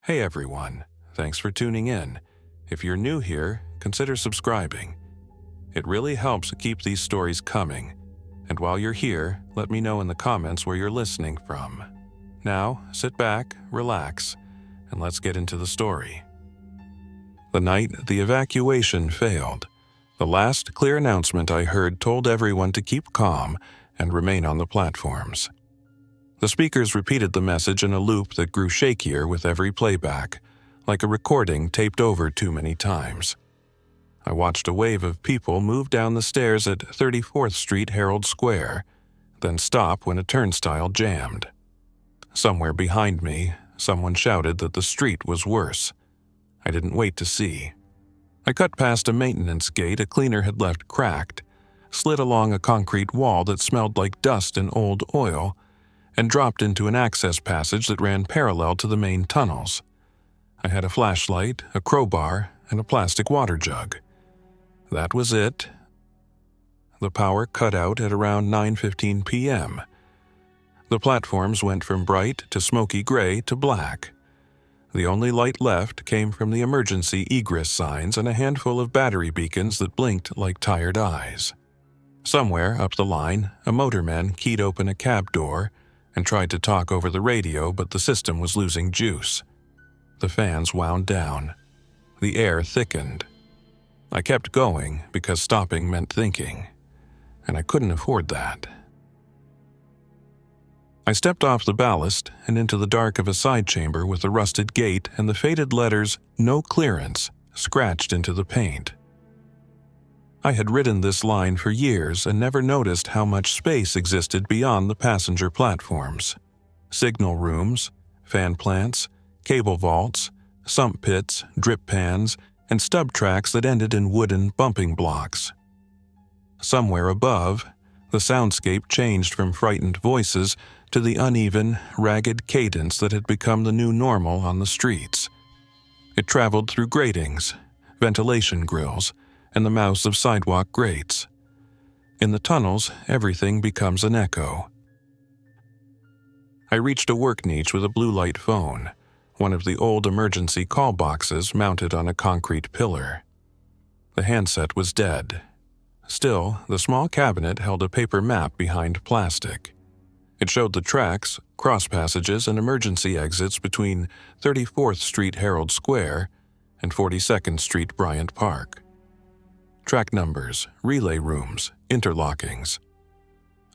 Hey everyone, thanks for tuning in. If you're new here, consider subscribing. It really helps keep these stories coming. And while you're here, let me know in the comments where you're listening from. Now, sit back, relax, and let's get into the story. The night the evacuation failed, the last clear announcement I heard told everyone to keep calm and remain on the platforms. The speakers repeated the message in a loop that grew shakier with every playback, like a recording taped over too many times. I watched a wave of people move down the stairs at 34th Street Herald Square, then stop when a turnstile jammed. Somewhere behind me, someone shouted that the street was worse. I didn't wait to see. I cut past a maintenance gate a cleaner had left cracked, slid along a concrete wall that smelled like dust and old oil, and dropped into an access passage that ran parallel to the main tunnels. I had a flashlight, a crowbar, and a plastic water jug. That was it. The power cut out at around 9:15 p.m. The platforms went from bright to smoky gray to black. The only light left came from the emergency egress signs and a handful of battery beacons that blinked like tired eyes. Somewhere up the line, a motorman keyed open a cab door and tried to talk over the radio, but the system was losing juice. The fans wound down. The air thickened. I kept going because stopping meant thinking, and I couldn't afford that. I stepped off the ballast and into the dark of a side chamber with a rusted gate and the faded letters "No Clearance" scratched into the paint. I had ridden this line for years and never noticed how much space existed beyond the passenger platforms. Signal rooms, fan plants, cable vaults, sump pits, drip pans, and stub tracks that ended in wooden bumping blocks. Somewhere above, the soundscape changed from frightened voices to the uneven, ragged cadence that had become the new normal on the streets. It traveled through gratings, ventilation grills, and the mouths of sidewalk grates. In the tunnels, everything becomes an echo. I reached a work niche with a blue light phone, one of the old emergency call boxes mounted on a concrete pillar. The handset was dead. Still, the small cabinet held a paper map behind plastic. It showed the tracks, cross passages, and emergency exits between 34th Street Herald Square and 42nd Street Bryant Park. Track numbers, relay rooms, interlockings.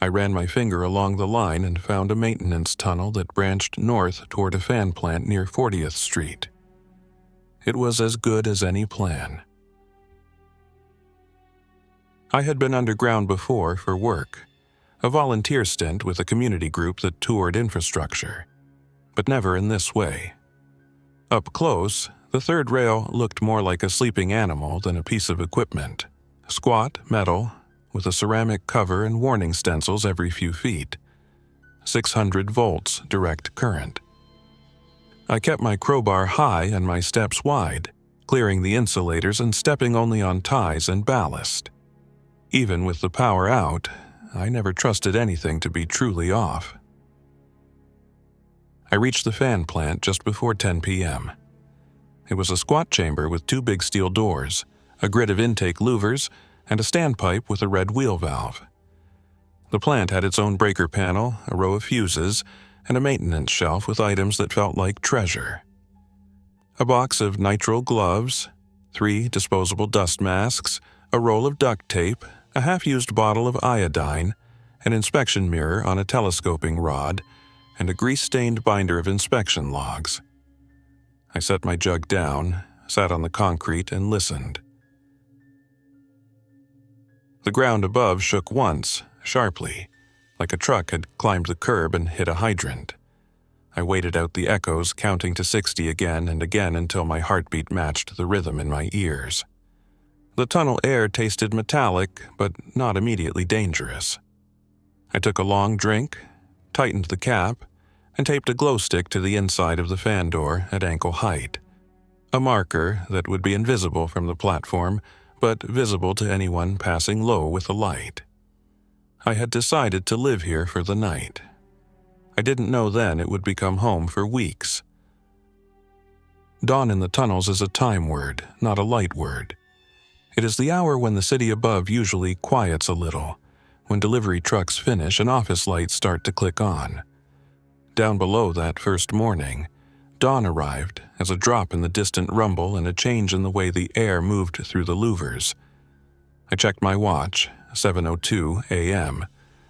I ran my finger along the line and found a maintenance tunnel that branched north toward a fan plant near 40th Street. It was as good as any plan. I had been underground before for work, a volunteer stint with a community group that toured infrastructure, but never in this way. Up close, the third rail looked more like a sleeping animal than a piece of equipment. Squat, metal, with a ceramic cover and warning stencils every few feet. 600 volts direct current. I kept my crowbar high and my steps wide, clearing the insulators and stepping only on ties and ballast. Even with the power out, I never trusted anything to be truly off. I reached the fan plant just before 10 p.m. It was a squat chamber with two big steel doors, a grid of intake louvers, and a standpipe with a red wheel valve. The plant had its own breaker panel, a row of fuses, and a maintenance shelf with items that felt like treasure. A box of nitrile gloves, 3 disposable dust masks, a roll of duct tape, a half-used bottle of iodine, an inspection mirror on a telescoping rod, and a grease-stained binder of inspection logs. I set my jug down, sat on the concrete, and listened. The ground above shook once, sharply, like a truck had climbed the curb and hit a hydrant. I waited out the echoes, counting to 60 again and again until my heartbeat matched the rhythm in my ears. The tunnel air tasted metallic, but not immediately dangerous. I took a long drink, tightened the cap, and taped a glow stick to the inside of the fan door at ankle height, a marker that would be invisible from the platform, but visible to anyone passing low with a light. I had decided to live here for the night. I didn't know then it would become home for weeks. Dawn in the tunnels is a time word, not a light word. It is the hour when the city above usually quiets a little, when delivery trucks finish and office lights start to click on. Down below that first morning, dawn arrived as a drop in the distant rumble and a change in the way the air moved through the louvers. I checked my watch, 7:02 a.m.,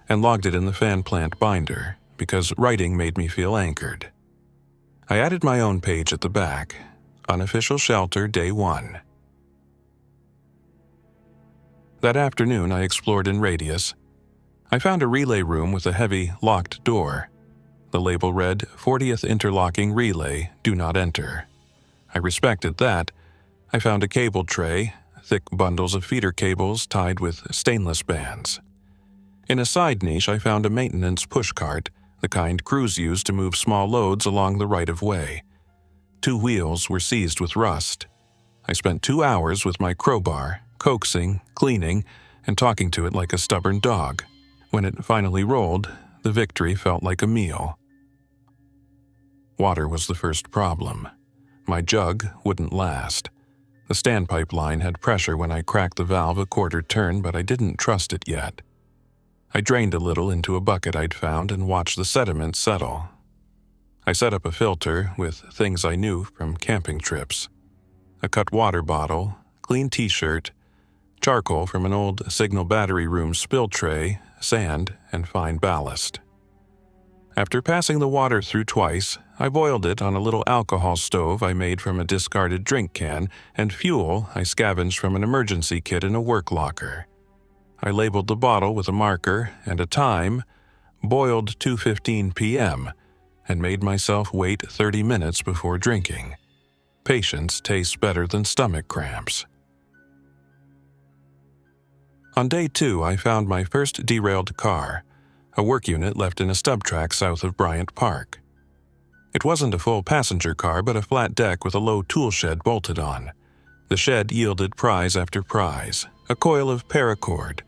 and logged it in the fan plant binder, because writing made me feel anchored. I added my own page at the back, Unofficial Shelter Day 1. That afternoon I explored in Radius. I found a relay room with a heavy, locked door. The label read, 40th Interlocking Relay, Do Not Enter. I respected that. I found a cable tray, thick bundles of feeder cables tied with stainless bands. In a side niche I found a maintenance pushcart, the kind crews use to move small loads along the right-of-way. 2 wheels were seized with rust. I spent 2 hours with my crowbar, coaxing, cleaning, and talking to it like a stubborn dog. When it finally rolled, the victory felt like a meal. Water was the first problem. My jug wouldn't last. The standpipe line had pressure when I cracked the valve a quarter turn, but I didn't trust it yet. I drained a little into a bucket I'd found and watched the sediment settle. I set up a filter with things I knew from camping trips. A cut water bottle, clean t-shirt, charcoal from an old signal battery room spill tray, sand, and fine ballast. After passing the water through twice, I boiled it on a little alcohol stove I made from a discarded drink can, and fuel I scavenged from an emergency kit in a work locker. I labeled the bottle with a marker and a time, boiled 2:15 p.m., and made myself wait 30 minutes before drinking. Patience tastes better than stomach cramps. On day 2, I found my first derailed car, a work unit left in a stub track south of Bryant Park. It wasn't a full passenger car, but a flat deck with a low tool shed bolted on. The shed yielded prize after prize: a coil of paracord,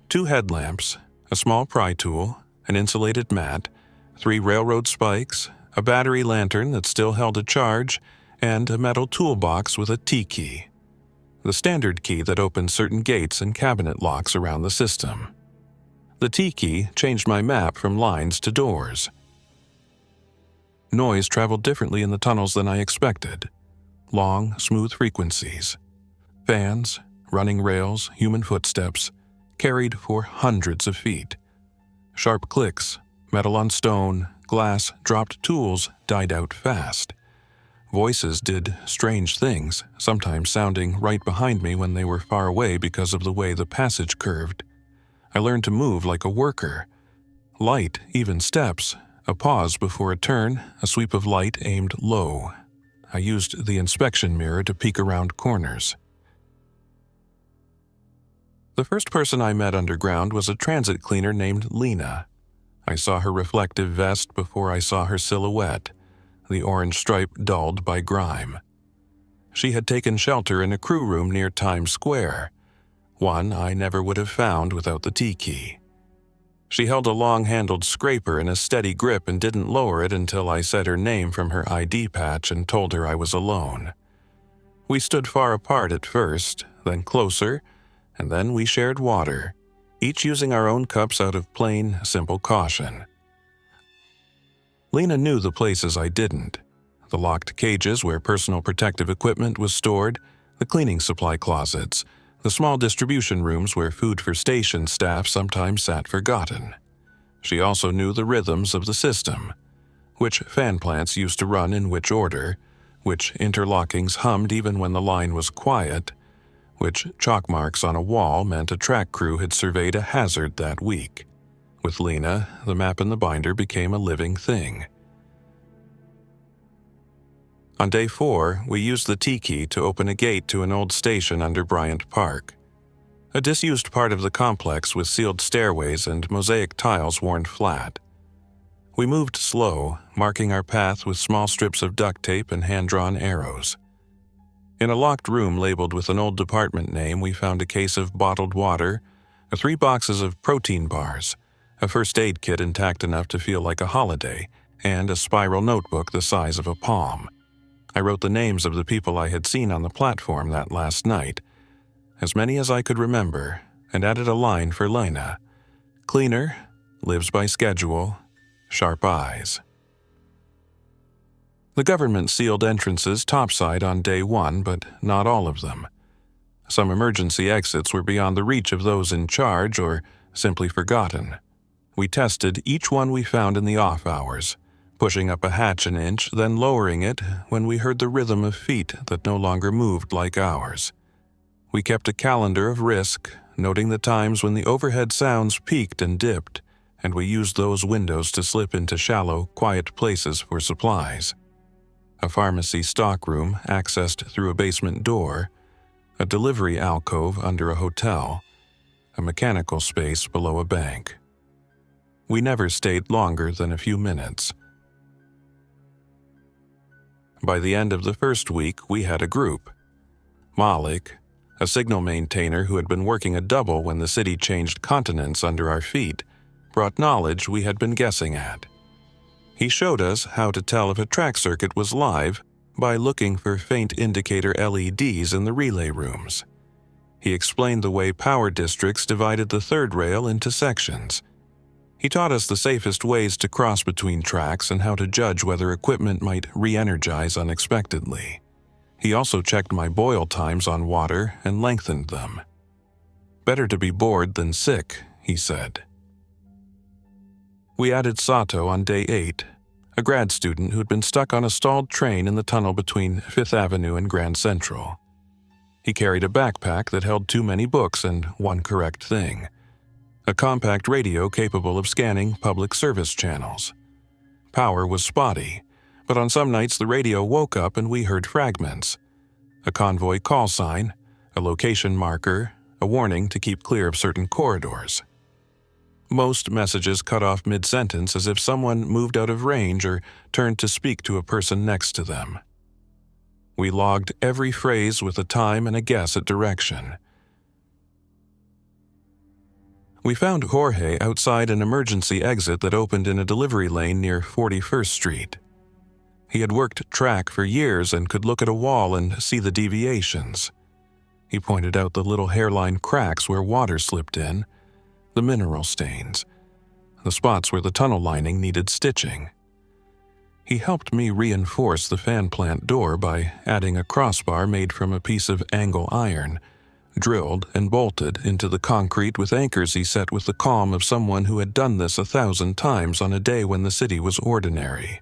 2 headlamps, a small pry tool, an insulated mat, 3 railroad spikes, a battery lantern that still held a charge, and a metal toolbox with a T-key, the standard key that opens certain gates and cabinet locks around the system. The T-key changed my map from lines to doors. Noise traveled differently in the tunnels than I expected. Long, smooth frequencies. Fans, running rails, human footsteps, carried for hundreds of feet. Sharp clicks, metal on stone, glass, dropped tools died out fast. Voices did strange things, sometimes sounding right behind me when they were far away because of the way the passage curved. I learned to move like a worker. Light, even steps, a pause before a turn, a sweep of light aimed low. I used the inspection mirror to peek around corners. The first person I met underground was a transit cleaner named Lena. I saw her reflective vest before I saw her silhouette, the orange stripe dulled by grime. She had taken shelter in a crew room near Times Square, one I never would have found without the T-key. She held a long-handled scraper in a steady grip and didn't lower it until I said her name from her ID patch and told her I was alone. We stood far apart at first, then closer, and then we shared water, each using our own cups out of plain, simple caution. Lena knew the places I didn't: the locked cages where personal protective equipment was stored, the cleaning supply closets, the small distribution rooms where food for station staff sometimes sat forgotten. She also knew the rhythms of the system, which fan plants used to run in which order, which interlockings hummed even when the line was quiet, which chalk marks on a wall meant a track crew had surveyed a hazard that week. With Lena, the map in the binder became a living thing. On day 4, we used the T-key to open a gate to an old station under Bryant Park, a disused part of the complex with sealed stairways and mosaic tiles worn flat. We moved slow, marking our path with small strips of duct tape and hand-drawn arrows. In a locked room labeled with an old department name, we found a case of bottled water, 3 boxes of protein bars, a first aid kit intact enough to feel like a holiday, and a spiral notebook the size of a palm. I wrote the names of the people I had seen on the platform that last night, as many as I could remember, and added a line for Lena. Cleaner, lives by schedule, sharp eyes. The government sealed entrances topside on day 1, but not all of them. Some emergency exits were beyond the reach of those in charge or simply forgotten. We tested each one we found in the off hours, pushing up a hatch an inch, then lowering it when we heard the rhythm of feet that no longer moved like ours. We kept a calendar of risk, noting the times when the overhead sounds peaked and dipped, and we used those windows to slip into shallow, quiet places for supplies. A pharmacy stockroom accessed through a basement door, a delivery alcove under a hotel, a mechanical space below a bank. We never stayed longer than a few minutes. By the end of the first week, we had a group. Malik, a signal maintainer who had been working a double when the city changed continents under our feet, brought knowledge we had been guessing at. He showed us how to tell if a track circuit was live by looking for faint indicator LEDs in the relay rooms. He explained the way power districts divided the third rail into sections. He taught us the safest ways to cross between tracks and how to judge whether equipment might re-energize unexpectedly. He also checked my boil times on water and lengthened them. Better to be bored than sick, he said. We added Sato on day 8, a grad student who had been stuck on a stalled train in the tunnel between 5th Avenue and Grand Central. He carried a backpack that held too many books and one correct thing: a compact radio capable of scanning public service channels. Power was spotty, but on some nights the radio woke up and we heard fragments: a convoy call sign, a location marker, a warning to keep clear of certain corridors. Most messages cut off mid-sentence as if someone moved out of range or turned to speak to a person next to them. We logged every phrase with a time and a guess at direction. We found Jorge outside an emergency exit that opened in a delivery lane near 41st Street. He had worked track for years and could look at a wall and see the deviations. He pointed out the little hairline cracks where water slipped in, the mineral stains, the spots where the tunnel lining needed stitching. He helped me reinforce the fan plant door by adding a crossbar made from a piece of angle iron, drilled and bolted into the concrete with anchors he set with the calm of someone who had done this 1,000 times on a day when the city was ordinary.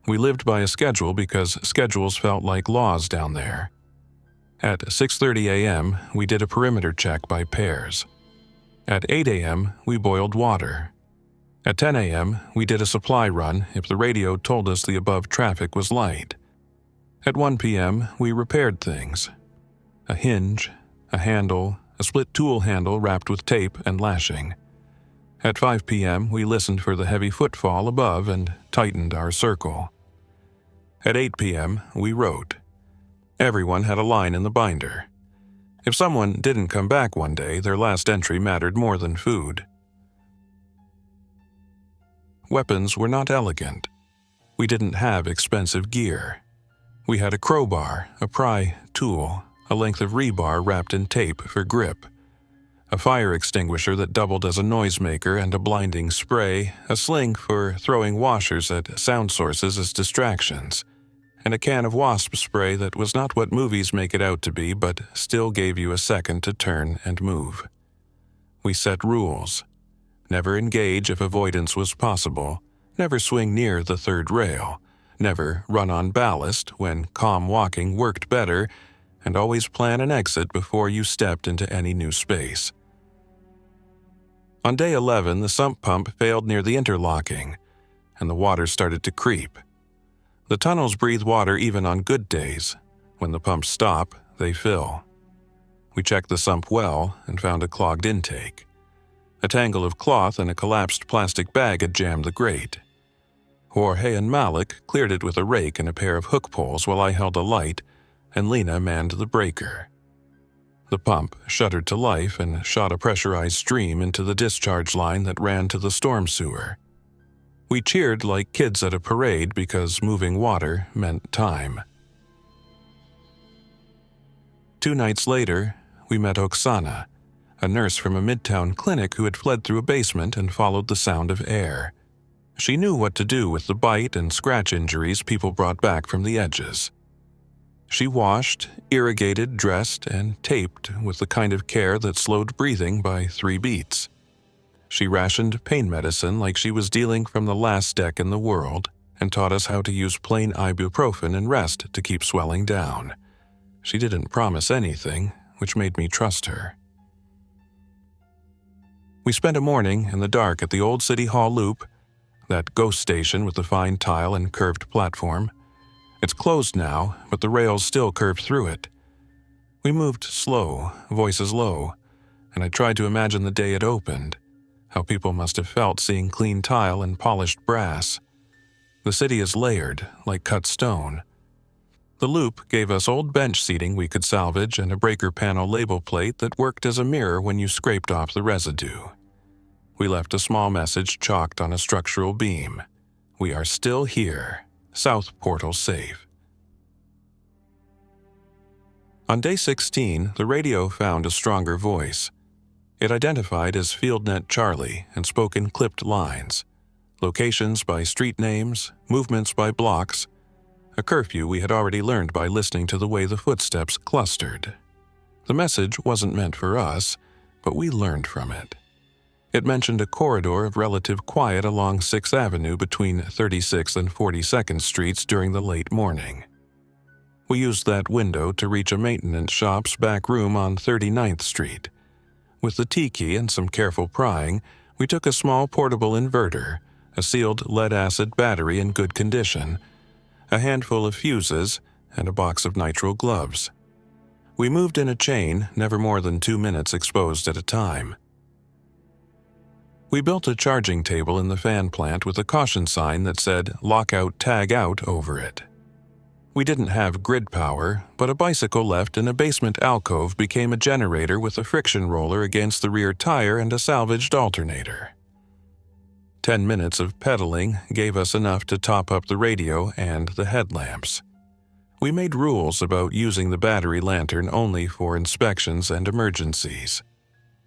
We lived by a schedule because schedules felt like laws down there. At 6:30 a.m., we did a perimeter check by pairs. At 8 a.m., we boiled water. At 10 a.m., we did a supply run if the radio told us the above traffic was light. At 1 p.m., we repaired things: a hinge, a handle, a split tool handle wrapped with tape and lashing. At 5 p.m., we listened for the heavy footfall above and tightened our circle. At 8 p.m., we wrote. Everyone had a line in the binder. If someone didn't come back one day, their last entry mattered more than food. Weapons were not elegant. We didn't have expensive gear. We had a crowbar, a pry tool, a length of rebar wrapped in tape for grip, a fire extinguisher that doubled as a noisemaker and a blinding spray, a sling for throwing washers at sound sources as distractions, and a can of wasp spray that was not what movies make it out to be but still gave you a second to turn and move. We set rules. Never engage if avoidance was possible, never swing near the third rail, never run on ballast when calm walking worked better, and always plan an exit before you stepped into any new space. On day 11, the sump pump failed near the interlocking, and the water started to creep. The tunnels breathe water even on good days. When the pumps stop, they fill. We checked the sump well and found a clogged intake. A tangle of cloth and a collapsed plastic bag had jammed the grate. Jorge and Malik cleared it with a rake and a pair of hook poles while I held a light, and Lena manned the breaker. The pump shuddered to life and shot a pressurized stream into the discharge line that ran to the storm sewer. We cheered like kids at a parade because moving water meant time. 2 nights later, we met Oksana, a nurse from a midtown clinic who had fled through a basement and followed the sound of air. She knew what to do with the bite and scratch injuries people brought back from the edges. She washed, irrigated, dressed, and taped with the kind of care that slowed breathing by 3 beats. She rationed pain medicine like she was dealing from the last deck in the world and taught us how to use plain ibuprofen and rest to keep swelling down. She didn't promise anything, which made me trust her. We spent a morning in the dark at the old City Hall Loop, that ghost station with the fine tile and curved platform. It's closed now, but the rails still curved through it. We moved slow, voices low, and I tried to imagine the day it opened, how people must have felt seeing clean tile and polished brass. The city is layered, like cut stone. The loop gave us old bench seating we could salvage and a breaker panel label plate that worked as a mirror when you scraped off the residue. We left a small message chalked on a structural beam. "We are still here. South portal safe." On day 16, the radio found a stronger voice. It identified as FieldNet Charlie and spoke in clipped lines. Locations by street names, movements by blocks, a curfew we had already learned by listening to the way the footsteps clustered. The message wasn't meant for us, but we learned from it. It mentioned a corridor of relative quiet along 6th Avenue between 36th and 42nd Streets during the late morning. We used that window to reach a maintenance shop's back room on 39th Street. With the T-key and some careful prying, we took a small portable inverter, a sealed lead-acid battery in good condition, a handful of fuses, and a box of nitrile gloves. We moved in a chain, never more than 2 minutes exposed at a time. We built a charging table in the fan plant with a caution sign that said "Lockout Tag Out" over it. We didn't have grid power, but a bicycle left in a basement alcove became a generator with a friction roller against the rear tire and a salvaged alternator. 10 minutes of pedaling gave us enough to top up the radio and the headlamps. We made rules about using the battery lantern only for inspections and emergencies.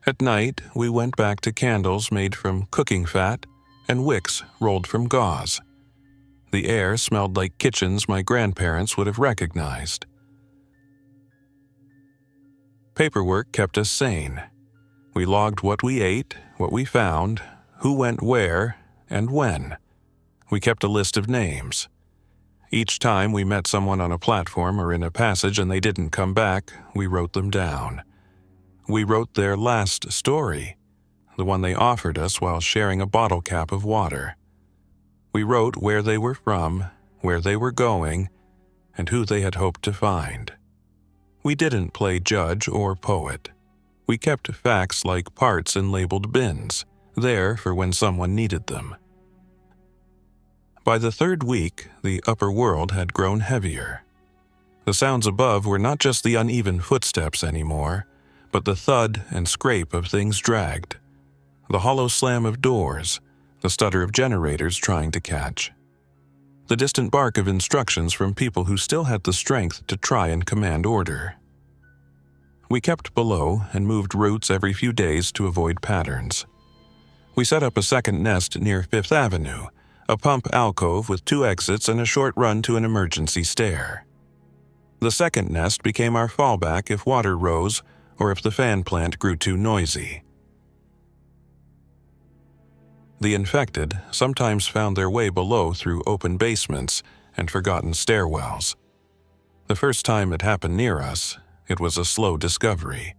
At night, we went back to candles made from cooking fat and wicks rolled from gauze. The air smelled like kitchens my grandparents would have recognized. Paperwork kept us sane. We logged what we ate, what we found, who went where, and when. We kept a list of names. Each time we met someone on a platform or in a passage and they didn't come back, we wrote them down. We wrote their last story, the one they offered us while sharing a bottle cap of water. We wrote where they were from, where they were going, and who they had hoped to find. We didn't play judge or poet. We kept facts like parts in labeled bins, there for when someone needed them. By the 3rd week, the upper world had grown heavier. The sounds above were not just the uneven footsteps anymore, but the thud and scrape of things dragged, the hollow slam of doors, the stutter of generators trying to catch, the distant bark of instructions from people who still had the strength to try and command order. We kept below and moved routes every few days to avoid patterns. We set up a second nest near 5th Avenue, a pump alcove with 2 exits and a short run to an emergency stair. The second nest became our fallback if water rose or if the fan plant grew too noisy. The infected sometimes found their way below through open basements and forgotten stairwells. The first time it happened near us, it was a slow discovery.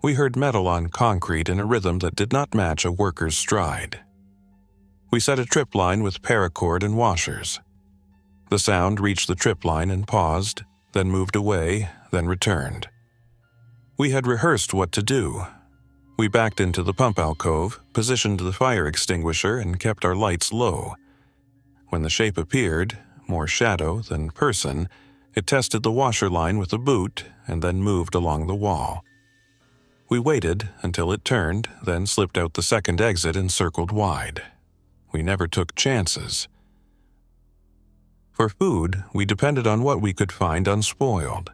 We heard metal on concrete in a rhythm that did not match a worker's stride. We set a trip line with paracord and washers. The sound reached the trip line and paused, then moved away, then returned. We had rehearsed what to do. We backed into the pump alcove, positioned the fire extinguisher, and kept our lights low. When the shape appeared, more shadow than person, it tested the washer line with a boot and then moved along the wall. We waited until it turned, then slipped out the second exit and circled wide. we never took chances. For food, we depended on what we could find unspoiled.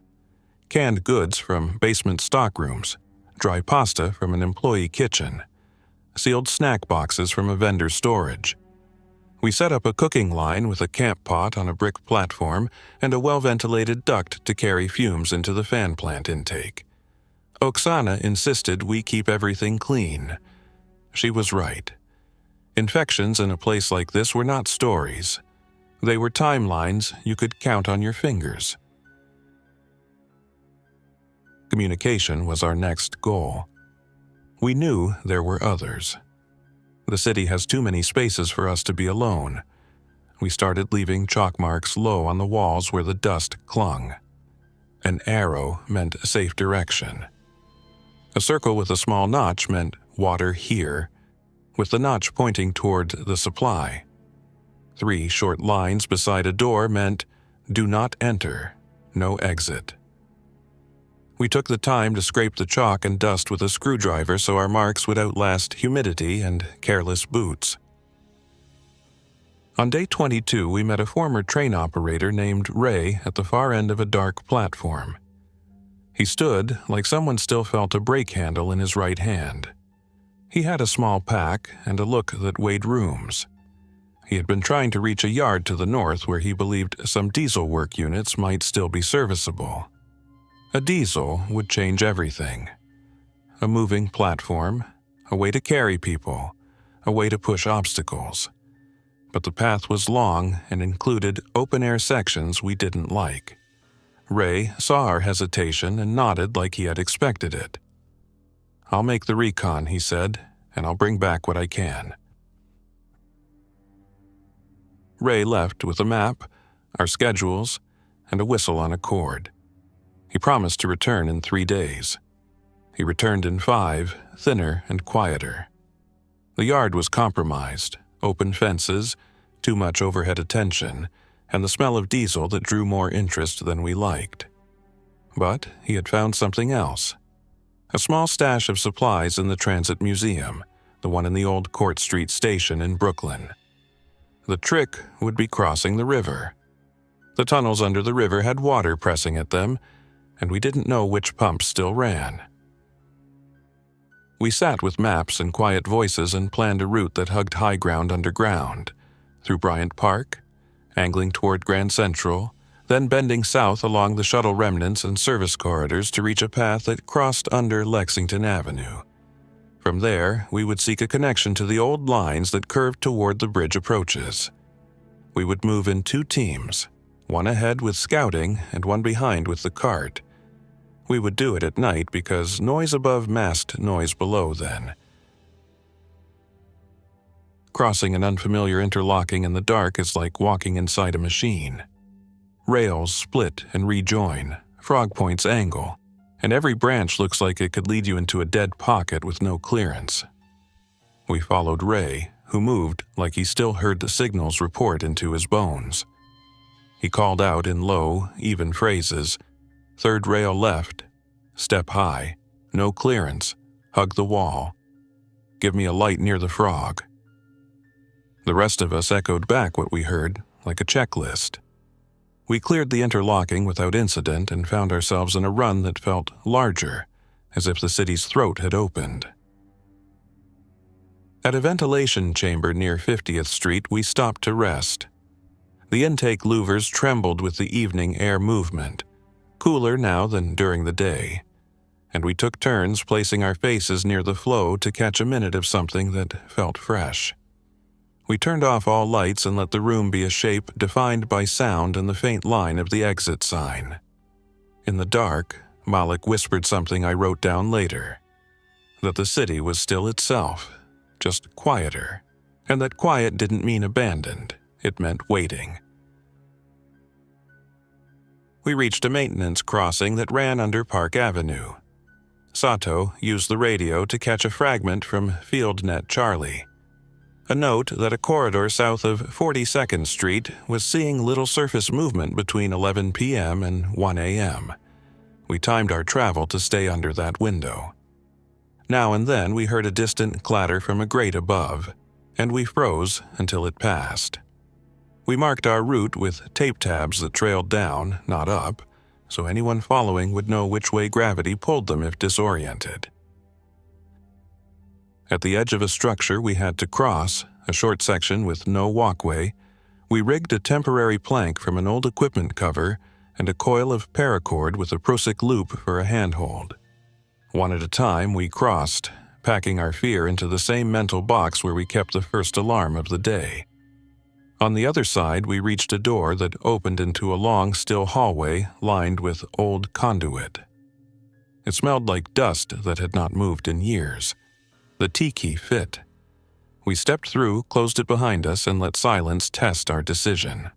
Canned goods from basement stockrooms, dry pasta from an employee kitchen, sealed snack boxes from a vendor's storage. We set up a cooking line with a camp pot on a brick platform and a well-ventilated duct to carry fumes into the fan plant intake. Oksana insisted we keep everything clean. She was right. Infections in a place like this were not stories. They were timelines you could count on your fingers. Communication was our next goal. We knew there were others. The city has too many spaces for us to be alone. We started leaving chalk marks low on the walls where the dust clung. An arrow meant safe direction. A circle with a small notch meant water here, with the notch pointing toward the supply. 3 short lines beside a door meant do not enter, no exit. We took the time to scrape the chalk and dust with a screwdriver so our marks would outlast humidity and careless boots. On day 22, we met a former train operator named Ray at the far end of a dark platform. He stood like someone still felt a brake handle in his right hand. He had a small pack and a look that weighed rooms. He had been trying to reach a yard to the north where he believed some diesel work units might still be serviceable. A diesel would change everything. A moving platform, a way to carry people, a way to push obstacles. But the path was long and included open-air sections we didn't like. Ray saw our hesitation and nodded like he had expected it. "I'll make the recon," he said, "and I'll bring back what I can." Ray left with a map, our schedules, and a whistle on a cord. He promised to return in 3 days. He returned in 5, thinner and quieter. The yard was compromised, open fences, too much overhead attention, and the smell of diesel that drew more interest than we liked. But he had found something else. A small stash of supplies in the Transit Museum, the one in the old Court Street station in Brooklyn. The trick would be crossing the river. The tunnels under the river had water pressing at them, and we didn't know which pumps still ran. We sat with maps and quiet voices and planned a route that hugged high ground underground, through Bryant Park, angling toward Grand Central, then bending south along the shuttle remnants and service corridors to reach a path that crossed under Lexington Avenue. From there, we would seek a connection to the old lines that curved toward the bridge approaches. We would move in 2 teams, one ahead with scouting and one behind with the cart. We would do it at night because noise above masked noise below then. Crossing an unfamiliar interlocking in the dark is like walking inside a machine. Rails split and rejoin, frog points angle, and every branch looks like it could lead you into a dead pocket with no clearance. We followed Ray, who moved like he still heard the signals report into his bones. He called out in low, even phrases, "Third rail left, step high, no clearance, hug the wall, give me a light near the frog." The rest of us echoed back what we heard, like a checklist. We cleared the interlocking without incident and found ourselves in a run that felt larger, as if the city's throat had opened. At a ventilation chamber near 50th Street, we stopped to rest. The intake louvers trembled with the evening air movement, cooler now than during the day, and we took turns placing our faces near the flow to catch a minute of something that felt fresh. We turned off all lights and let the room be a shape defined by sound and the faint line of the exit sign. In the dark, Malik whispered something I wrote down later, that the city was still itself, just quieter, and that quiet didn't mean abandoned, it meant waiting. We reached a maintenance crossing that ran under Park Avenue. Sato used the radio to catch a fragment from FieldNet Charlie. A note that a corridor south of 42nd Street was seeing little surface movement between 11 p.m. and 1 a.m. We timed our travel to stay under that window. Now and then we heard a distant clatter from a grate above, and we froze until it passed. We marked our route with tape tabs that trailed down, not up, so anyone following would know which way gravity pulled them if disoriented. At the edge of a structure we had to cross, a short section with no walkway, we rigged a temporary plank from an old equipment cover and a coil of paracord with a Prosic loop for a handhold. One at a time, we crossed, packing our fear into the same mental box where we kept the first alarm of the day. On the other side, we reached a door that opened into a long, still hallway lined with old conduit. It smelled like dust that had not moved in years. The tiki fit. We stepped through, closed it behind us, and let silence test our decision.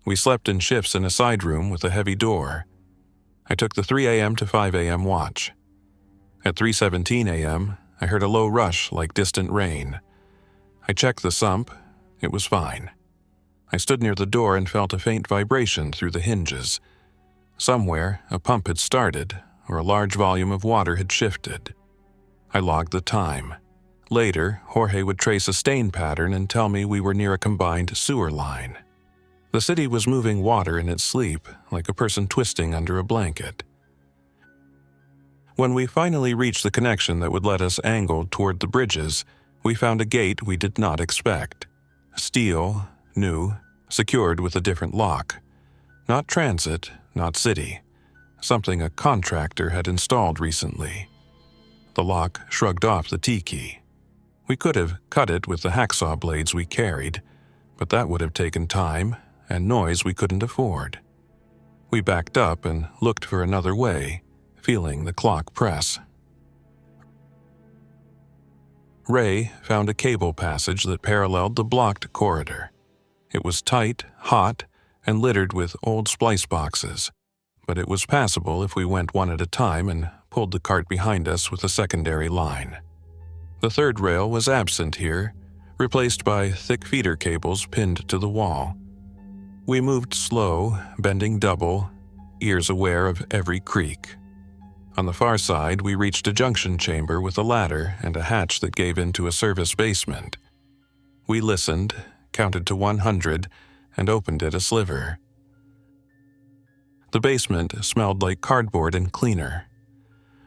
We slept in shifts in a side room with a heavy door. I took the 3 a.m. to 5 a.m. watch. At 3:17 a.m., I heard a low rush like distant rain. I checked the sump. It was fine. I stood near the door and felt a faint vibration through the hinges. Somewhere, a pump had started, or a large volume of water had shifted. I logged the time. Later, Jorge would trace a stain pattern and tell me we were near a combined sewer line. The city was moving water in its sleep, like a person twisting under a blanket. When we finally reached the connection that would let us angle toward the bridges, we found a gate we did not expect. Steel, new, secured with a different lock. Not transit, not city. Something a contractor had installed recently. The lock shrugged off the T-key. We could have cut it with the hacksaw blades we carried, but that would have taken time and noise we couldn't afford. We backed up and looked for another way, feeling the clock press. Ray found a cable passage that paralleled the blocked corridor. It was tight, hot, and littered with old splice boxes, but it was passable if we went one at a time and pulled the cart behind us with a secondary line. The third rail was absent here, replaced by thick feeder cables pinned to the wall. We moved slow, bending double, ears aware of every creak. On the far side, we reached a junction chamber with a ladder and a hatch that gave into a service basement. We listened, counted to 100, and opened it a sliver. The basement smelled like cardboard and cleaner.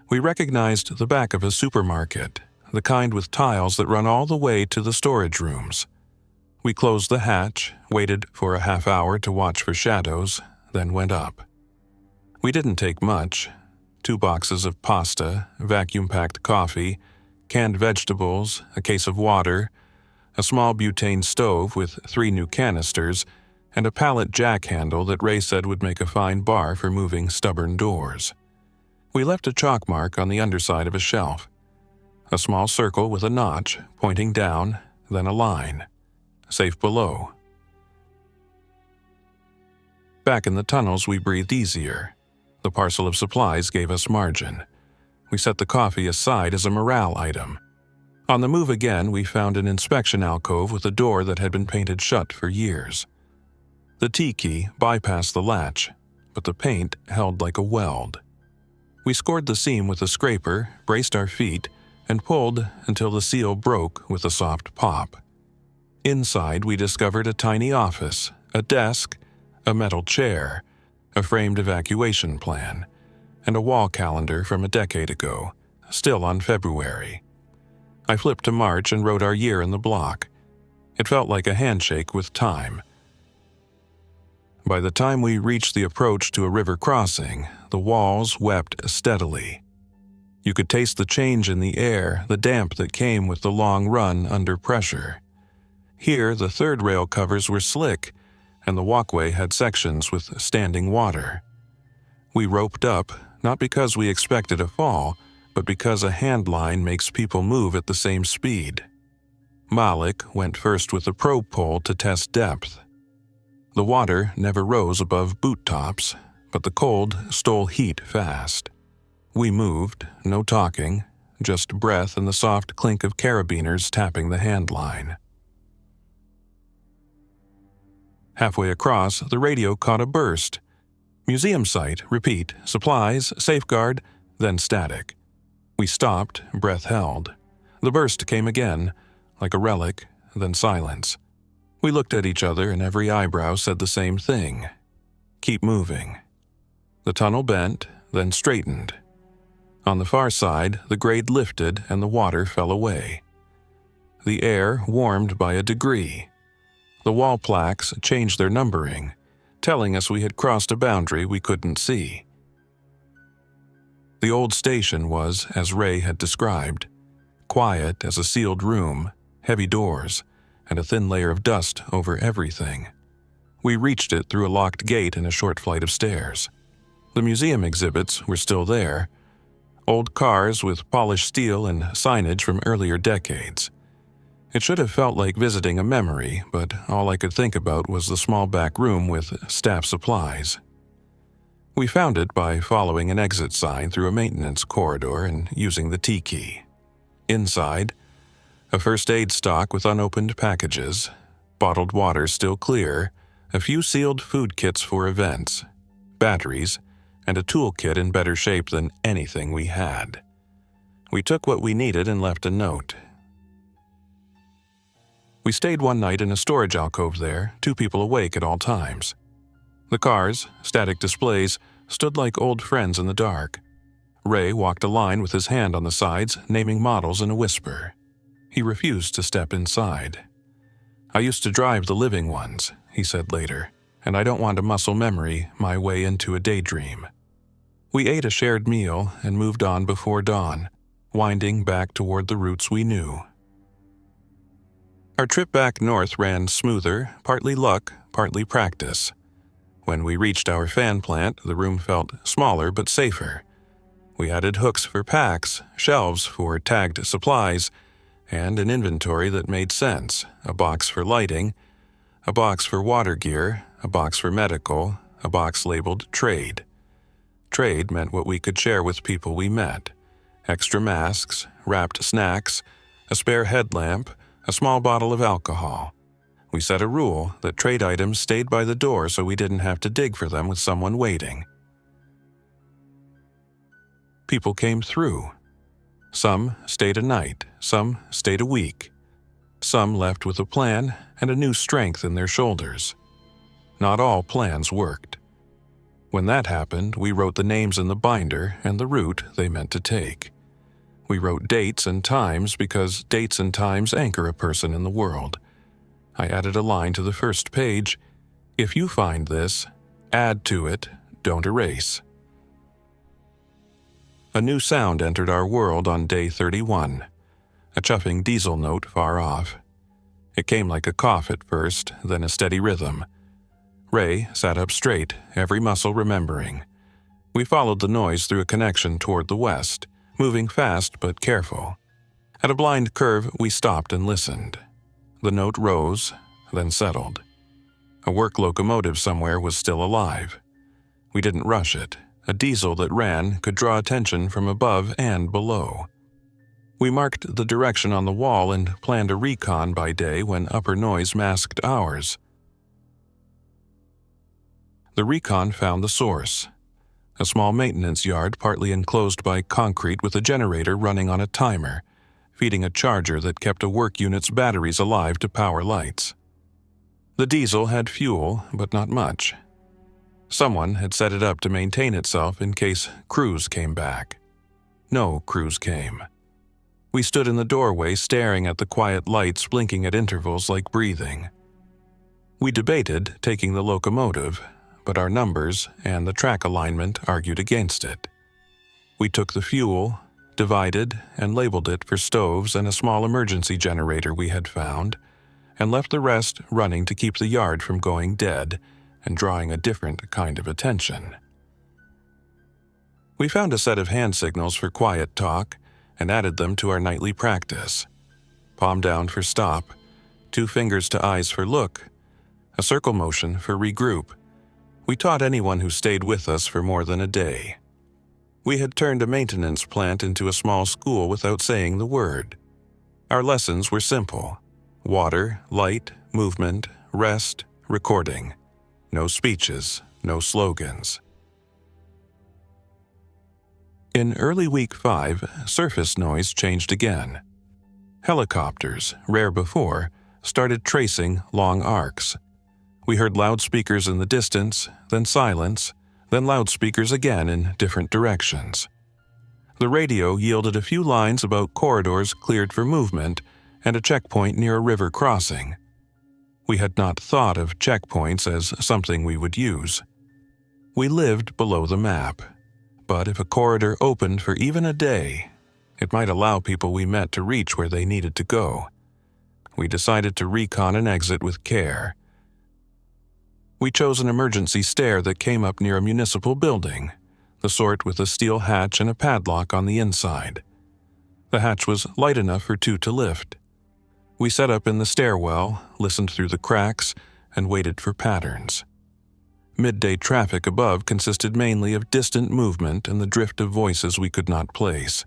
We recognized the back of a supermarket, the kind with tiles that run all the way to the storage rooms. We closed the hatch, waited for a half hour to watch for shadows, then went up. We didn't take much. 2 boxes of pasta, vacuum-packed coffee, canned vegetables, a case of water, a small butane stove with 3 new canisters, and a pallet jack handle that Ray said would make a fine bar for moving stubborn doors. We left a chalk mark on the underside of a shelf. A small circle with a notch pointing down, then a line. Safe below. Back in the tunnels, we breathed easier. The parcel of supplies gave us margin. We set the coffee aside as a morale item. On the move again, we found an inspection alcove with a door that had been painted shut for years. The T-key bypassed the latch, but the paint held like a weld. We scored the seam with a scraper, braced our feet, and pulled until the seal broke with a soft pop. Inside, we discovered a tiny office, a desk, a metal chair, a framed evacuation plan, and a wall calendar from a decade ago, still on February. I flipped to March and wrote our year in the block. It felt like a handshake with time. By the time we reached the approach to a river crossing, the walls wept steadily. You could taste the change in the air, the damp that came with the long run under pressure. Here, the third rail covers were slick, and the walkway had sections with standing water. We roped up, not because we expected a fall, but because a hand line makes people move at the same speed. Malik went first with a probe pole to test depth. The water never rose above boot tops, but the cold stole heat fast. We moved, no talking, just breath and the soft clink of carabiners tapping the hand line. Halfway across, the radio caught a burst. Museum site, repeat, supplies, safeguard, then static. We stopped, breath held. The burst came again, like a relic, then silence. We looked at each other and every eyebrow said the same thing. Keep moving. The tunnel bent, then straightened. On the far side, the grade lifted and the water fell away. The air warmed by a degree. The wall plaques changed their numbering, telling us we had crossed a boundary we couldn't see. The old station was, as Ray had described, quiet as a sealed room, heavy doors, and a thin layer of dust over everything. We reached it through a locked gate and a short flight of stairs. The museum exhibits were still there, old cars with polished steel and signage from earlier decades. It should have felt like visiting a memory, but all I could think about was the small back room with staff supplies. We found it by following an exit sign through a maintenance corridor and using the T-key. Inside, a first aid stock with unopened packages, bottled water still clear, a few sealed food kits for events, batteries, and a toolkit in better shape than anything we had. We took what we needed and left a note. We stayed one night in a storage alcove there, 2 people awake at all times. The cars, static displays, stood like old friends in the dark. Ray walked a line with his hand on the sides, naming models in a whisper. He refused to step inside. I used to drive the living ones, he said later, and I don't want to muscle memory my way into a daydream. We ate a shared meal and moved on before dawn, winding back toward the routes we knew. Our trip back north ran smoother, partly luck, partly practice. When we reached our fan plant, the room felt smaller but safer. We added hooks for packs, shelves for tagged supplies, and an inventory that made sense, a box for lighting, a box for water gear, a box for medical, a box labeled trade. Trade meant what we could share with people we met. Extra masks, wrapped snacks, a spare headlamp, a small bottle of alcohol. We set a rule that trade items stayed by the door so we didn't have to dig for them with someone waiting. People came through. Some stayed a night, some stayed a week. Some left with a plan and a new strength in their shoulders. Not all plans worked. When that happened, we wrote the names in the binder and the route they meant to take. We wrote dates and times because dates and times anchor a person in the world. I added a line to the first page, "If you find this, add to it, don't erase." A new sound entered our world on day 31, a chuffing diesel note far off. It came like a cough at first, then a steady rhythm. Ray sat up straight, every muscle remembering. We followed the noise through a connection toward the west, moving fast but careful. At a blind curve, we stopped and listened. The note rose, then settled. A work locomotive somewhere was still alive. We didn't rush it. A diesel that ran could draw attention from above and below. We marked the direction on the wall and planned a recon by day when upper noise masked ours. The recon found the source. A small maintenance yard partly enclosed by concrete with a generator running on a timer, feeding a charger that kept a work unit's batteries alive to power lights. The diesel had fuel, but not much. Someone had set it up to maintain itself in case crews came back. No crews came. We stood in the doorway staring at the quiet lights blinking at intervals like breathing. We debated taking the locomotive, but our numbers and the track alignment argued against it. We took the fuel, divided and labeled it for stoves and a small emergency generator we had found, and left the rest running to keep the yard from going dead and drawing a different kind of attention. We found a set of hand signals for quiet talk and added them to our nightly practice. Palm down for stop, 2 fingers to eyes for look, a circle motion for regroup. We taught anyone who stayed with us for more than a day. We had turned a maintenance plant into a small school without saying the word. Our lessons were simple: water, light, movement, rest, recording. No speeches, no slogans. In early week 5, surface noise changed again. Helicopters, rare before, started tracing long arcs. We heard loudspeakers in the distance, then silence, then loudspeakers again in different directions. The radio yielded a few lines about corridors cleared for movement and a checkpoint near a river crossing. We had not thought of checkpoints as something we would use. We lived below the map, but if a corridor opened for even a day, it might allow people we met to reach where they needed to go. We decided to recon an exit with care. We chose an emergency stair that came up near a municipal building, the sort with a steel hatch and a padlock on the inside. The hatch was light enough for two to lift. We set up in the stairwell, listened through the cracks, and waited for patterns. Midday traffic above consisted mainly of distant movement and the drift of voices we could not place.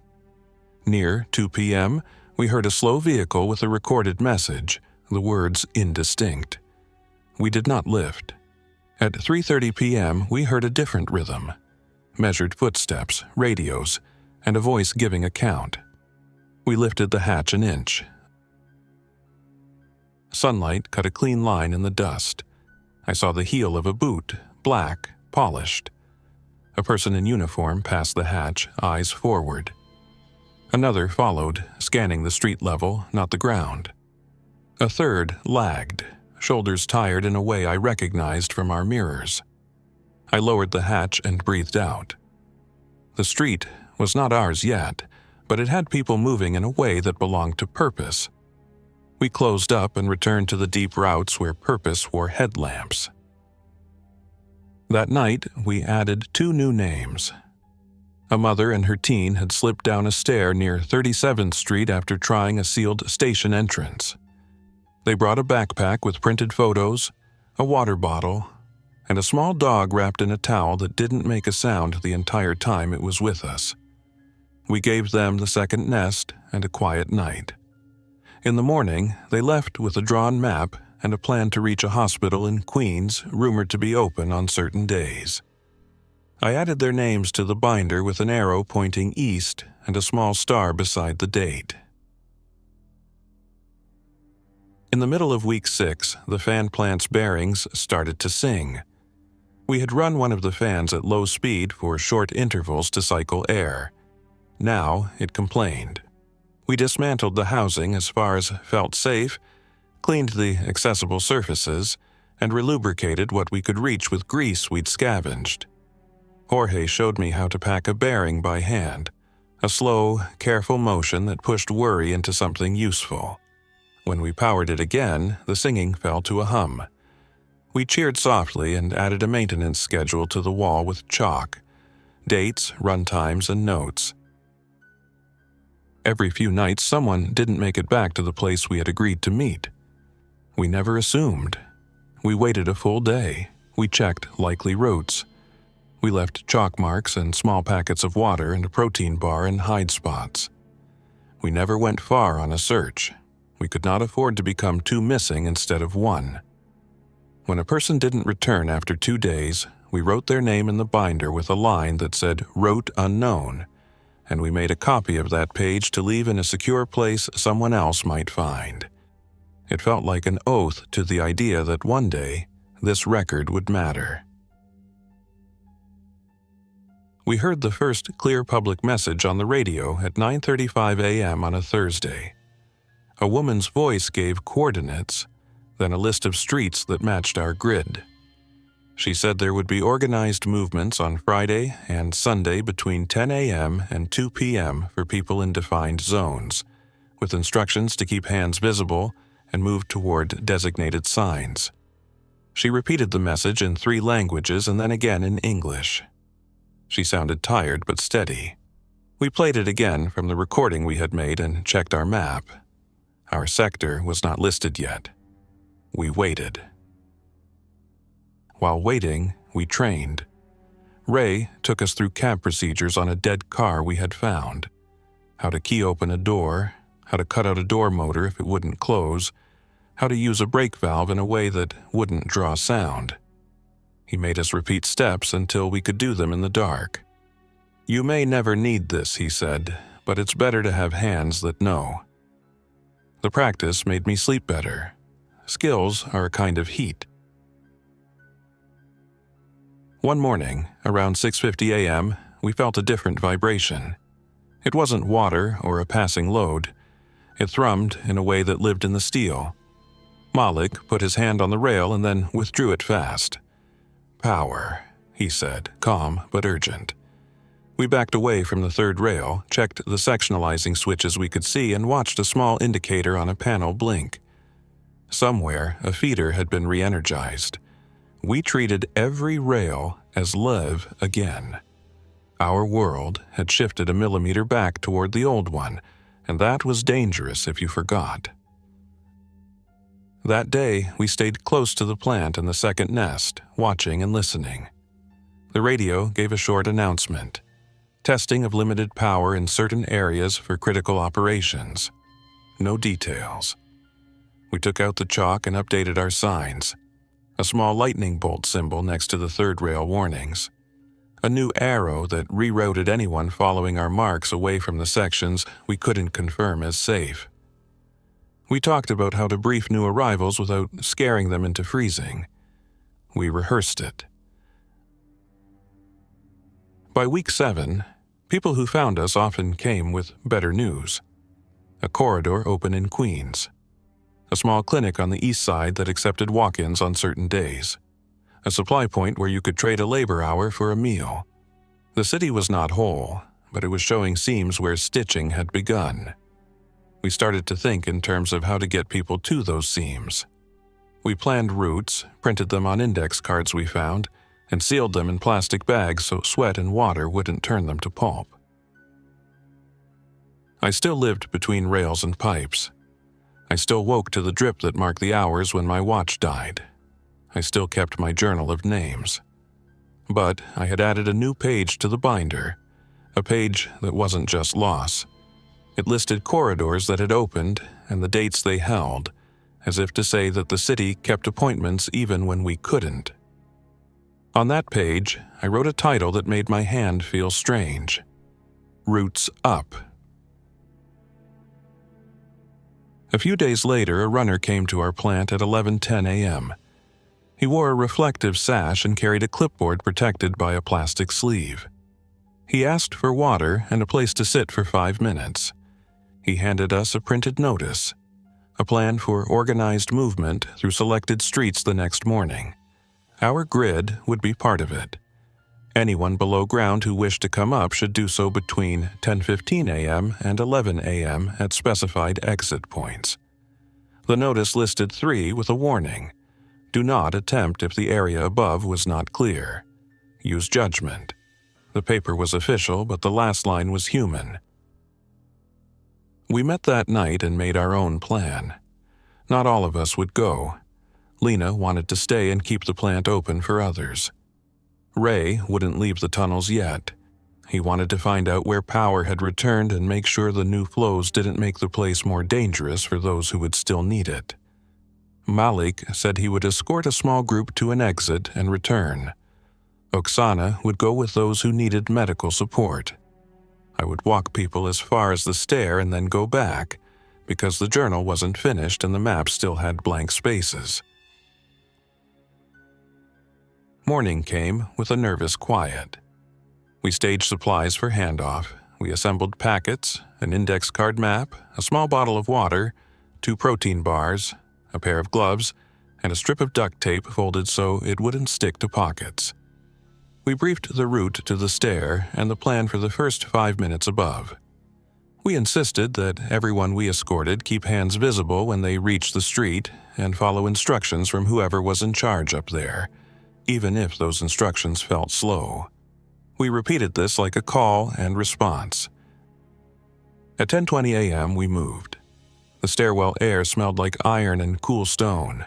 Near 2 p.m., we heard a slow vehicle with a recorded message, the words indistinct. We did not lift. At 3:30 p.m., we heard a different rhythm, measured footsteps, radios, and a voice giving a count. We lifted the hatch an inch. Sunlight cut a clean line in the dust. I saw the heel of a boot, black, polished. A person in uniform passed the hatch, eyes forward. Another followed, scanning the street level, not the ground. A third lagged, shoulders tired in a way I recognized from our mirrors. I lowered the hatch and breathed out. The street was not ours yet, but it had people moving in a way that belonged to purpose. We closed up and returned to the deep routes where purpose wore headlamps. That night, we added 2 new names. A mother and her teen had slipped down a stair near 37th Street after trying a sealed station entrance. They brought a backpack with printed photos, a water bottle, and a small dog wrapped in a towel that didn't make a sound the entire time it was with us. We gave them the second nest and a quiet night. In the morning, they left with a drawn map and a plan to reach a hospital in Queens rumored to be open on certain days. I added their names to the binder with an arrow pointing east and a small star beside the date. In the middle of week 6, the fan plant's bearings started to sing. We had run one of the fans at low speed for short intervals to cycle air. Now it complained. We dismantled the housing as far as felt safe, cleaned the accessible surfaces, and relubricated what we could reach with grease we'd scavenged. Jorge showed me how to pack a bearing by hand, a slow, careful motion that pushed worry into something useful. When we powered it again, the singing fell to a hum. We cheered softly and added a maintenance schedule to the wall with chalk, dates, run times, and notes. Every few nights, someone didn't make it back to the place we had agreed to meet. We never assumed. We waited a full day. We checked likely routes. We left chalk marks and small packets of water and a protein bar in hide spots. We never went far on a search. We could not afford to become 2 missing instead of 1. When a person didn't return after 2 days, we wrote their name in the binder with a line that said "Wrote Unknown," and we made a copy of that page to leave in a secure place someone else might find. It felt like an oath to the idea that one day, this record would matter. We heard the first clear public message on the radio at 9:35 a.m. on a Thursday. A woman's voice gave coordinates, then a list of streets that matched our grid. She said there would be organized movements on Friday and Sunday between 10 a.m. and 2 p.m. for people in defined zones, with instructions to keep hands visible and move toward designated signs. She repeated the message in 3 languages and then again in English. She sounded tired but steady. We played it again from the recording we had made and checked our map. Our sector was not listed yet. We waited. While waiting, we trained. Ray took us through cab procedures on a dead car we had found. How to key open a door, how to cut out a door motor if it wouldn't close, how to use a brake valve in a way that wouldn't draw sound. He made us repeat steps until we could do them in the dark. "You may never need this," he said, "but it's better to have hands that know." The practice made me sleep better. Skills are a kind of heat. One morning, around 6:50 a.m., we felt a different vibration. It wasn't water or a passing load. It thrummed in a way that lived in the steel. Malik put his hand on the rail and then withdrew it fast. "Power," he said, calm but urgent. We backed away from the third rail, checked the sectionalizing switches we could see, and watched a small indicator on a panel blink. Somewhere, a feeder had been re-energized. We treated every rail as live again. Our world had shifted a millimeter back toward the old one, and that was dangerous if you forgot. That day, we stayed close to the plant in the second nest, watching and listening. The radio gave a short announcement. Testing of limited power in certain areas for critical operations. No details. We took out the chalk and updated our signs. A small lightning bolt symbol next to the third rail warnings. A new arrow that rerouted anyone following our marks away from the sections we couldn't confirm as safe. We talked about how to brief new arrivals without scaring them into freezing. We rehearsed it. By week 7, people who found us often came with better news. A corridor open in Queens. A small clinic on the east side that accepted walk-ins on certain days. A supply point where you could trade a labor hour for a meal. The city was not whole, but it was showing seams where stitching had begun. We started to think in terms of how to get people to those seams. We planned routes, printed them on index cards we found, and sealed them in plastic bags so sweat and water wouldn't turn them to pulp. I still lived between rails and pipes. I still woke to the drip that marked the hours when my watch died. I still kept my journal of names. But I had added a new page to the binder, a page that wasn't just loss. It listed corridors that had opened and the dates they held, as if to say that the city kept appointments even when we couldn't. On that page, I wrote a title that made my hand feel strange. Routes Up. A few days later, a runner came to our plant at 11:10 a.m. He wore a reflective sash and carried a clipboard protected by a plastic sleeve. He asked for water and a place to sit for 5 minutes. He handed us a printed notice, a plan for organized movement through selected streets the next morning. Our grid would be part of it. Anyone below ground who wished to come up should do so between 10:15 a.m. and 11 a.m. at specified exit points. The notice listed 3 with a warning. Do not attempt if the area above was not clear. Use judgment. The paper was official, but the last line was human. We met that night and made our own plan. Not all of us would go. Lena wanted to stay and keep the plant open for others. Ray wouldn't leave the tunnels yet. He wanted to find out where power had returned and make sure the new flows didn't make the place more dangerous for those who would still need it. Malik said he would escort a small group to an exit and return. Oksana would go with those who needed medical support. I would walk people as far as the stair and then go back, because the journal wasn't finished and the map still had blank spaces. Morning came with a nervous quiet. We staged supplies for handoff. We assembled packets, an index card map, a small bottle of water, 2 protein bars, a pair of gloves, and a strip of duct tape folded so it wouldn't stick to pockets. We briefed the route to the stair and the plan for the first 5 minutes above. We insisted that everyone we escorted keep hands visible when they reach the street and follow instructions from whoever was in charge up there, even if those instructions felt slow. We repeated this like a call and response. At 10:20 a.m., we moved. The stairwell air smelled like iron and cool stone.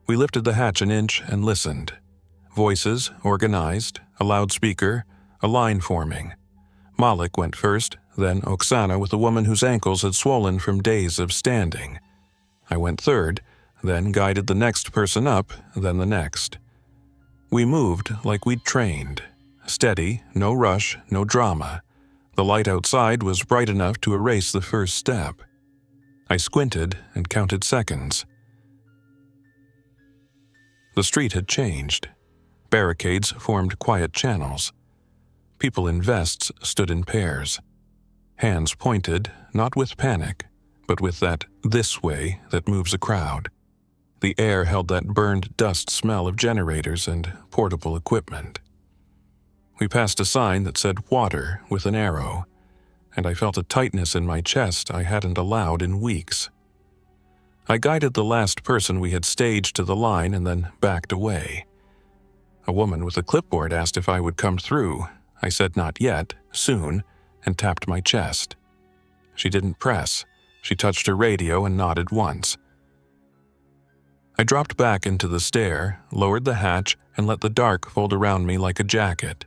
We lifted the hatch an inch and listened. Voices, organized, a loudspeaker, a line forming. Malik went first, then Oksana with a woman whose ankles had swollen from days of standing. I went third, then guided the next person up, then the next. We moved like we'd trained. Steady, no rush, no drama. The light outside was bright enough to erase the first step. I squinted and counted seconds. The street had changed. Barricades formed quiet channels. People in vests stood in pairs. Hands pointed, not with panic, but with that "this way" that moves a crowd. The air held that burned dust smell of generators and portable equipment. We passed a sign that said "water" with an arrow, and I felt a tightness in my chest I hadn't allowed in weeks. I guided the last person we had staged to the line and then backed away. A woman with a clipboard asked if I would come through. I said not yet, soon, and tapped my chest. She didn't press. She touched her radio and nodded once. I dropped back into the stair, lowered the hatch, and let the dark fold around me like a jacket.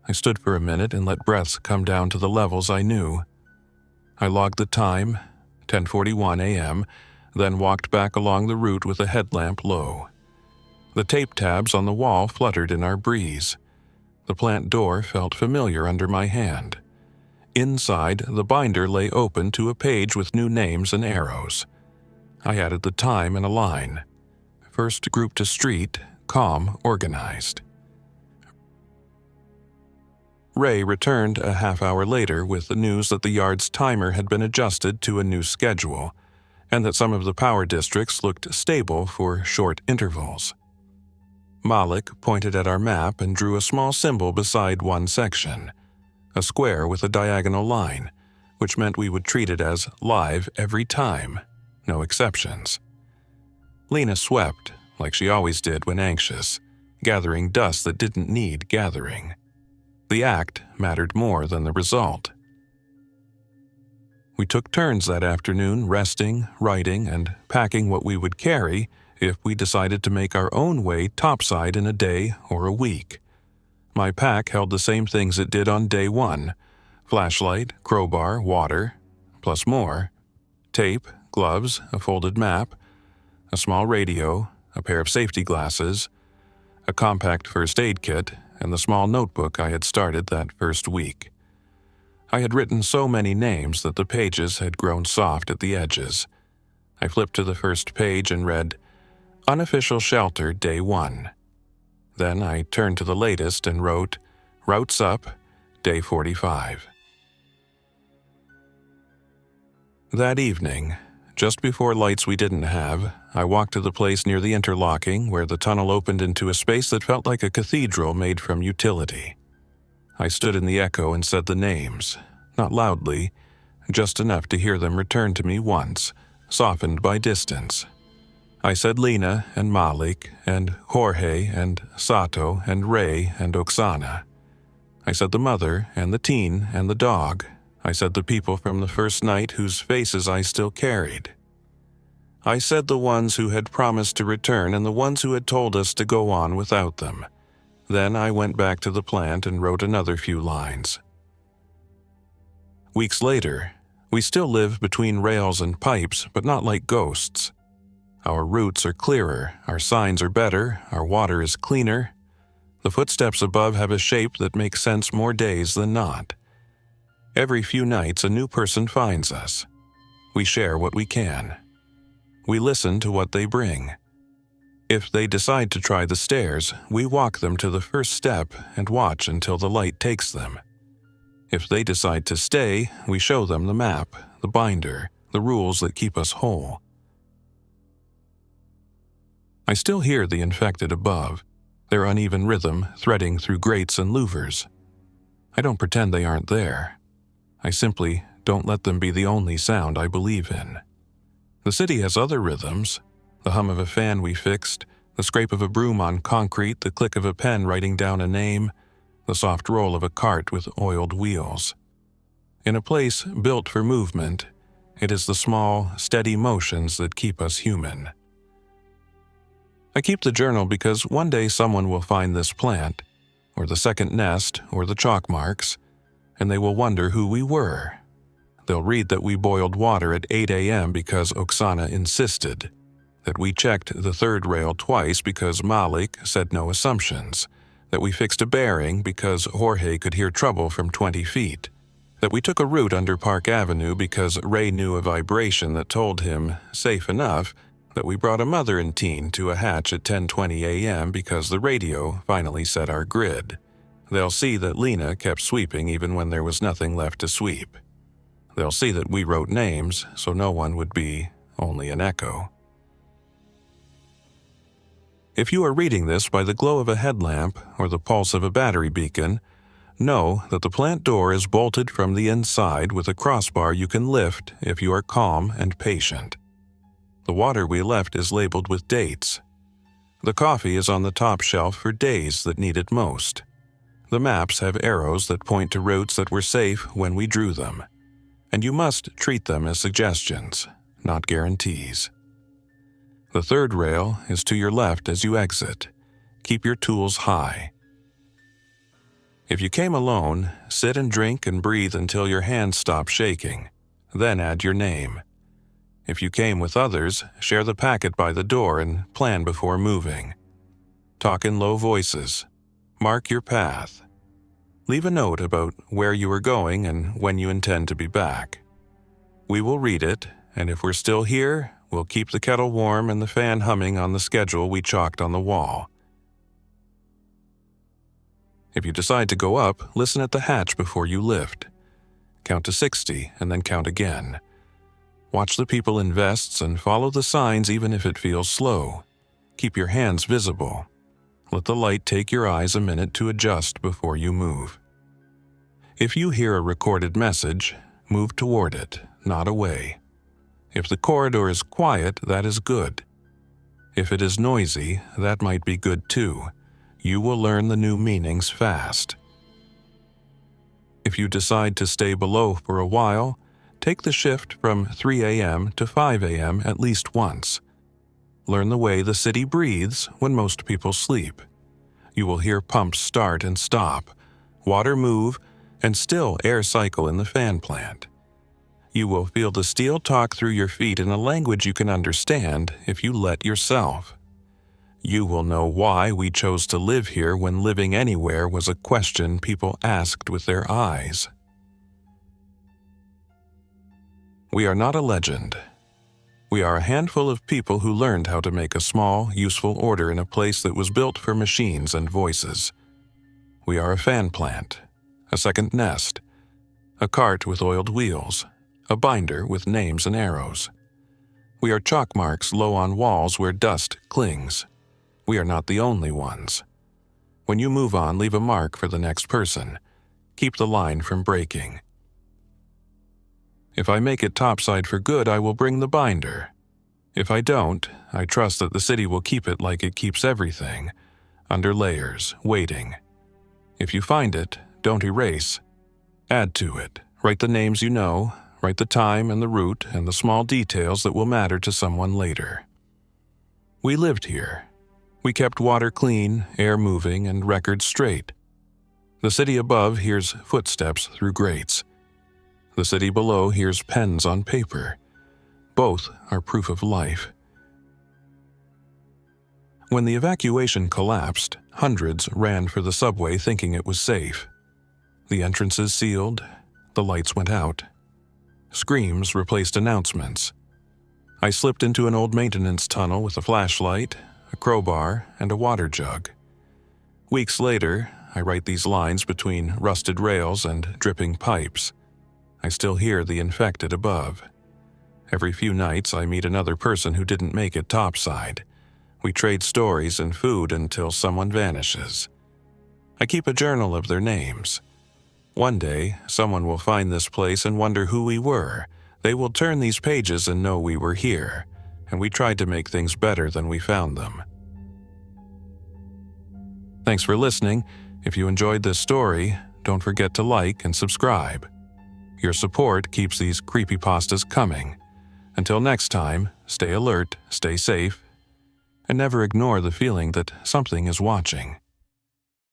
I stood for a minute and let breaths come down to the levels I knew. I logged the time, 10:41 a.m., then walked back along the route with a headlamp low. The tape tabs on the wall fluttered in our breeze. The plant door felt familiar under my hand. Inside, the binder lay open to a page with new names and arrows. I added the time and a line. First group to street, calm, organized. Ray returned a half hour later with the news that the yard's timer had been adjusted to a new schedule, and that some of the power districts looked stable for short intervals. Malik pointed at our map and drew a small symbol beside one section, a square with a diagonal line, which meant we would treat it as live every time, no exceptions. Lena swept, like she always did when anxious, gathering dust that didn't need gathering. The act mattered more than the result. We took turns that afternoon resting, writing, and packing what we would carry if we decided to make our own way topside in a day or a week. My pack held the same things it did on day one: flashlight, crowbar, water, plus more: tape, gloves, a folded map, a small radio, a pair of safety glasses, a compact first aid kit, and the small notebook I had started that first week. I had written so many names that the pages had grown soft at the edges. I flipped to the first page and read, "Unofficial Shelter, Day 1. Then I turned to the latest and wrote, "Routes Up, Day 45. That evening, just before lights we didn't have, I walked to the place near the interlocking where the tunnel opened into a space that felt like a cathedral made from utility. I stood in the echo and said the names, not loudly, just enough to hear them return to me once, softened by distance. I said Lena and Malik and Jorge and Sato and Ray and Oksana. I said the mother and the teen and the dog. I said the people from the first night whose faces I still carried. I said the ones who had promised to return and the ones who had told us to go on without them. Then I went back to the plant and wrote another few lines. Weeks later, we still live between rails and pipes, but not like ghosts. Our routes are clearer, our signs are better, our water is cleaner. The footsteps above have a shape that makes sense more days than not. Every few nights, a new person finds us. We share what we can. We listen to what they bring. If they decide to try the stairs, we walk them to the first step and watch until the light takes them. If they decide to stay, we show them the map, the binder, the rules that keep us whole. I still hear the infected above, their uneven rhythm threading through grates and louvers. I don't pretend they aren't there. I simply don't let them be the only sound I believe in. The city has other rhythms: the hum of a fan we fixed, the scrape of a broom on concrete, the click of a pen writing down a name, the soft roll of a cart with oiled wheels. In a place built for movement, it is the small, steady motions that keep us human. I keep the journal because one day someone will find this plant, or the second nest, or the chalk marks, and they will wonder who we were. They'll read that we boiled water at 8 a.m. because Oksana insisted, that we checked the third rail twice because Malik said no assumptions, that we fixed a bearing because Jorge could hear trouble from 20 feet, That we took a route under Park Avenue because Ray knew a vibration that told him, safe enough, that we brought a mother and teen to a hatch at 10:20 a.m. because the radio finally set our grid. They'll see that Lena kept sweeping even when there was nothing left to sweep. They'll see that we wrote names so no one would be only an echo. If you are reading this by the glow of a headlamp or the pulse of a battery beacon, know that the plant door is bolted from the inside with a crossbar you can lift if you are calm and patient. The water we left is labeled with dates. The coffee is on the top shelf for days that need it most. The maps have arrows that point to routes that were safe when we drew them, and you must treat them as suggestions, not guarantees. The third rail is to your left as you exit. Keep your tools high. If you came alone, sit and drink and breathe until your hands stop shaking, then add your name. If you came with others, share the packet by the door and plan before moving. Talk in low voices. Mark your path. Leave a note about where you are going and when you intend to be back. We will read it, and if we're still here, we'll keep the kettle warm and the fan humming on the schedule we chalked on the wall. If you decide to go up, listen at the hatch before you lift. Count to 60 and then count again. Watch the people in vests and follow the signs even if it feels slow. Keep your hands visible. Let the light take your eyes a minute to adjust before you move. If you hear a recorded message, move toward it, not away. If the corridor is quiet, that is good. If it is noisy, that might be good too. You will learn the new meanings fast. If you decide to stay below for a while, take the shift from 3 a.m. to 5 a.m. at least once. Learn the way the city breathes when most people sleep. You will hear pumps start and stop, water move, and still air cycle in the fan plant. You will feel the steel talk through your feet in a language you can understand if you let yourself. You will know why we chose to live here when living anywhere was a question people asked with their eyes. We are not a legend. We are a handful of people who learned how to make a small, useful order in a place that was built for machines and voices. We are a fan plant, a second nest, a cart with oiled wheels, a binder with names and arrows. We are chalk marks low on walls where dust clings. We are not the only ones. When you move on, leave a mark for the next person. Keep the line from breaking. If I make it topside for good, I will bring the binder. If I don't, I trust that the city will keep it like it keeps everything, under layers, waiting. If you find it, don't erase. Add to it. Write the names you know, write the time and the route and the small details that will matter to someone later. We lived here. We kept water clean, air moving, and records straight. The city above hears footsteps through grates. The city below hears pens on paper. Both are proof of life. When the evacuation collapsed, hundreds ran for the subway thinking it was safe. The entrances sealed, the lights went out. Screams replaced announcements. I slipped into an old maintenance tunnel with a flashlight, a crowbar, and a water jug. Weeks later, I write these lines between rusted rails and dripping pipes. I still hear the infected above. Every few nights, I meet another person who didn't make it topside. We trade stories and food until someone vanishes. I keep a journal of their names. One day, someone will find this place and wonder who we were. They will turn these pages and know we were here, and we tried to make things better than we found them. Thanks for listening. If you enjoyed this story, don't forget to like and subscribe. Your support keeps these creepypastas coming. Until next time, stay alert, stay safe, and never ignore the feeling that something is watching.